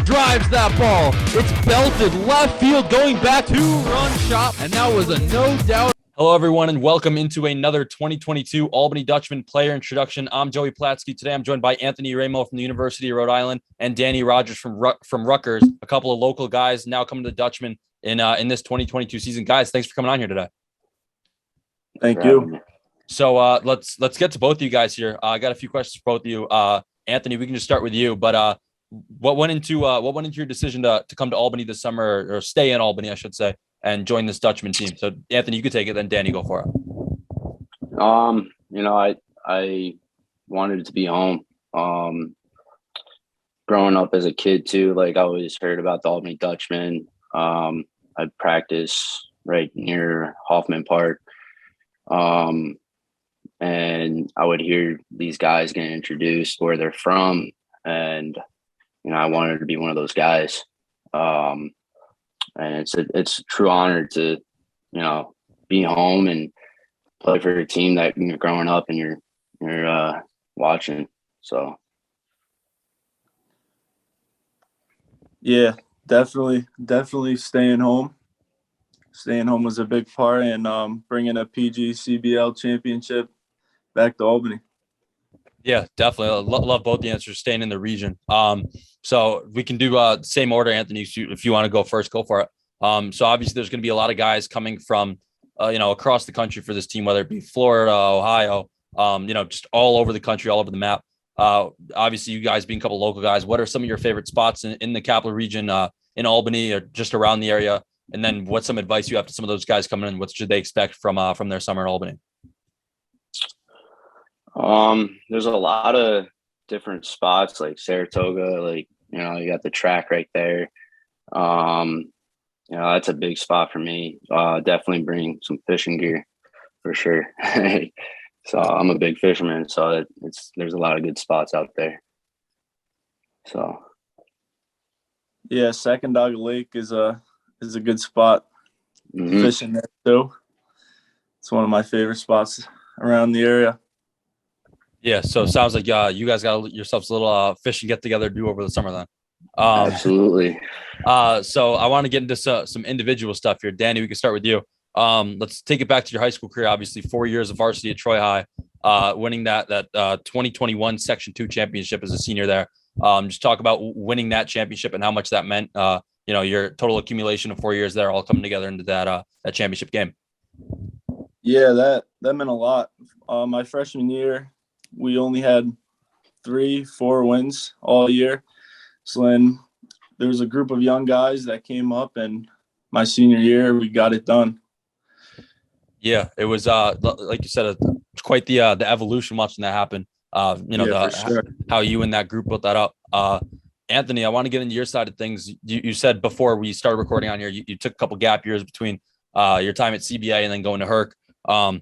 drives that ball. It's belted left field, going back to run shot, and that was a no doubt. Hello, everyone, and welcome into another 2022 Albany Dutchmen player introduction. I'm Joey Palatsky. Today, I'm joined by Anthony Raimo from the University of Rhode Island and Danny Rogers from Rutgers, a couple of local guys now coming to the Dutchmen in this 2022 season. Guys, thanks for coming on here today. Thank you. So let's get to both of you guys here. I got a few questions for both of you. Anthony, we can just start with you. But what went into your decision to come to Albany this summer, or stay in Albany, I should say, and join this Dutchman team? So Anthony, you could take it, then Danny, go for it. I wanted to be home. Growing up as a kid too, like I always heard about the Albany Dutchmen. I'd practice right near Hoffman Park. And I would hear these guys getting introduced, where they're from. And, I wanted to be one of those guys. And it's a true honor to, be home and play for a team that you're growing up and you're watching. So. Yeah, definitely staying home. Staying home was a big part, and bringing a PG CBL championship back to Albany. Yeah, definitely. Love both the answers. Staying in the region. So we can do same order, Anthony. If you want to go first, go for it. So obviously there's going to be a lot of guys coming from, across the country for this team, whether it be Florida, Ohio, just all over the country, all over the map. Obviously you guys being a couple local guys, what are some of your favorite spots in the capital region, in Albany or just around the area? And then what's some advice you have to some of those guys coming in? What should they expect from their summer in Albany? There's a lot of different spots, like Saratoga, like, you got the track right there. That's a big spot for me. Definitely bring some fishing gear for sure. So I'm a big fisherman, so there's a lot of good spots out there. So. Yeah, Sacandaga Lake is a good spot. Mm-hmm. Fishing there too. It's one of my favorite spots around the area. Yeah, so it sounds like you guys got yourselves a little fishing get together to do over the summer then. Absolutely. So I want to get into some individual stuff here. Danny, we can start with you. Let's take it back to your high school career. Obviously, 4 years of varsity at Troy High, winning that 2021 Section 2 championship as a senior there. Just talk about winning that championship and how much that meant. Your total accumulation of 4 years there, all coming together into that championship game. Yeah, that meant a lot. My freshman year, we only had 3-4 wins all year. So then there was a group of young guys that came up, and my senior year, we got it done. Yeah, it was like you said, quite the evolution watching that happen. Sure. How you and that group built that up. Anthony, I want to get into your side of things. You said before we started recording on here, you took a couple gap years between your time at CBA and then going to Herc.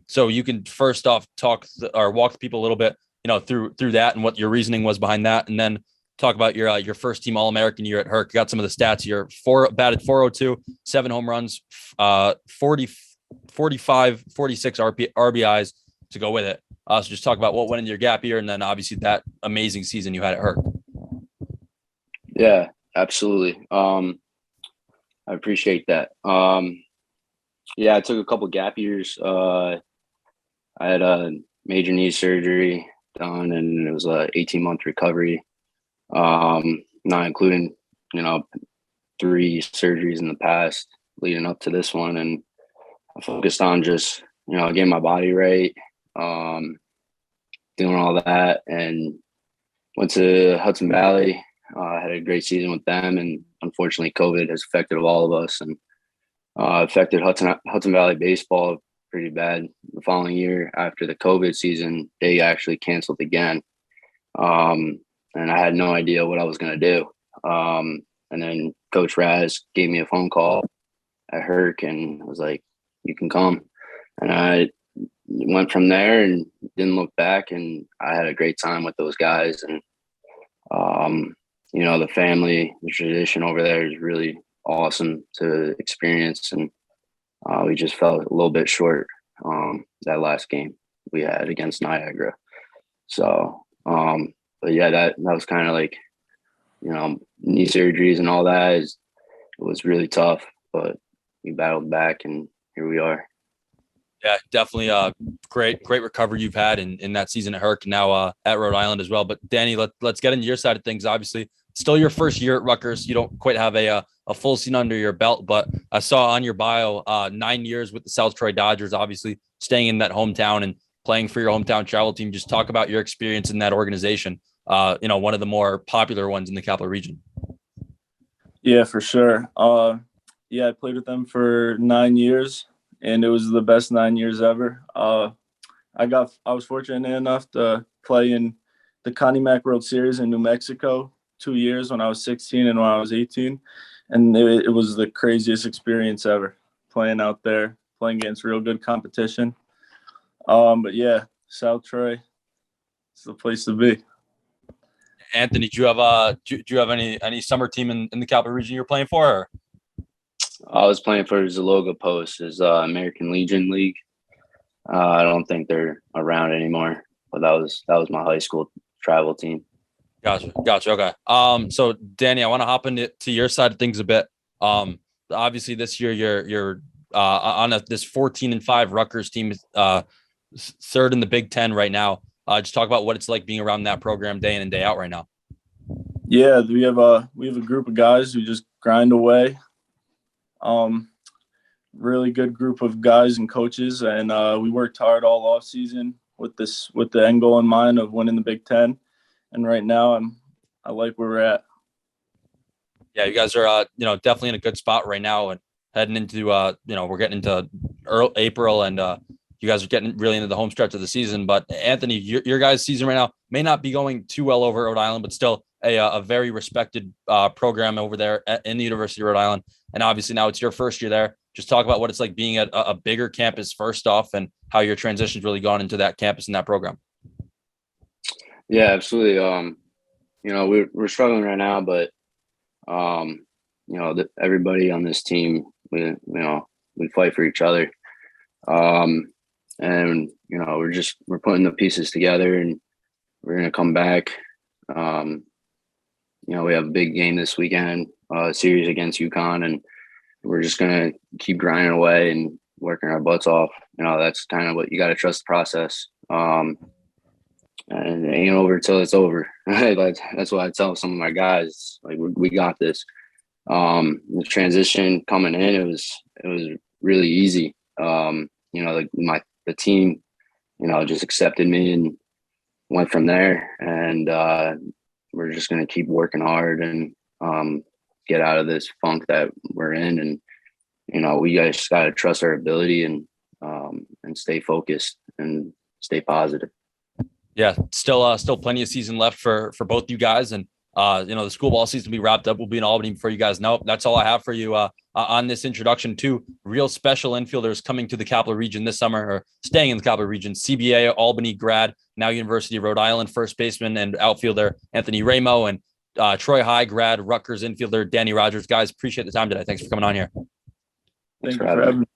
So you can first off walk people a little bit, through that and what your reasoning was behind that, and then talk about your first team All-American year at Herc. You got some of the stats here. Batted 402, 7 home runs, 45, 46 RBIs to go with it. So just talk about what went into your gap year, and then obviously that amazing season you had at Herc. Yeah, absolutely. I appreciate that. I took a couple gap years. I had a major knee surgery done, and it was a 18-month recovery, not including 3 surgeries in the past leading up to this one. And I focused on just getting my body right, doing all that, and went to Hudson Valley. I had a great season with them, and unfortunately COVID has affected all of us, and affected Hudson Valley baseball pretty bad. The following year after the COVID season, they actually canceled again. And I had no idea what I was going to do. And then Coach Raz gave me a phone call at Herc and was like, you can come. And I went from there and didn't look back. And I had a great time with those guys. And, the family, the tradition over there is really awesome to experience. And we just fell a little bit short that last game we had against Niagara. So, but yeah, that was kind of like knee surgeries and all that. It was really tough, but we battled back, and here we are. Yeah, definitely great recovery you've had in that season at Herc, now at Rhode Island as well. But Danny, let's get into your side of things. Obviously, still your first year at Rutgers. You don't quite have a full season under your belt, but I saw on your bio 9 years with the South Troy Dodgers, obviously staying in that hometown and playing for your hometown travel team. Just talk about your experience in that organization, one of the more popular ones in the Capital Region. Yeah, for sure. I played with them for 9 years, and it was the best 9 years ever. I was fortunate enough to play in the Connie Mack World Series in New Mexico 2 years, when I was 16 and when I was 18. And it was the craziest experience ever, playing out there, playing against real good competition. But yeah, South Troy, it's the place to be. Anthony, do you have any summer team in the Capital Region you're playing for? Or? I was playing for Zaloga Post, is American Legion League. I don't think they're around anymore, but that was my high school travel team. Gotcha. Okay. So Danny, I want to hop into your side of things a bit. Obviously this year you're on this 14-5 Rutgers team, third in the Big Ten right now. Just talk about what it's like being around that program day in and day out right now. Yeah, we have a group of guys who just grind away. Really good group of guys and coaches, and we worked hard all off season with the end goal in mind of winning the Big Ten. And right now I like where we're at. Yeah, you guys are definitely in a good spot right now, and heading into we're getting into early April, and you guys are getting really into the home stretch of the season. But Anthony, your guys' season right now may not be going too well over at Rhode Island, but still a very respected program over there in the University of Rhode Island. And obviously now it's your first year there. Just talk about what it's like being at a bigger campus first off, and how your transition's really gone into that campus and that program. Yeah, absolutely. We're struggling right now, but everybody on this team, we fight for each other. And we're putting the pieces together, and we're going to come back. We have a big game this weekend, series against UConn, and we're just going to keep grinding away and working our butts off. That's kind of what you got to trust the process. And it ain't over till it's over. That's what I tell some of my guys. Like, we got this. The transition coming in, it was really easy. The team, just accepted me and went from there. And we're just going to keep working hard and get out of this funk that we're in. And we guys just got to trust our ability and stay focused and stay positive. Yeah, still plenty of season left for both you guys, and the school ball season will be wrapped up. We'll be in Albany before you guys know. That's all I have for you on this introduction to real special infielders coming to the Capital Region this summer, or staying in the Capital Region. CBA Albany grad, now University of Rhode Island first baseman and outfielder Anthony Raimo, and Troy High grad Rutgers infielder Danny Rogers. Guys, appreciate the time today. Thanks for coming on here. Thanks for having me.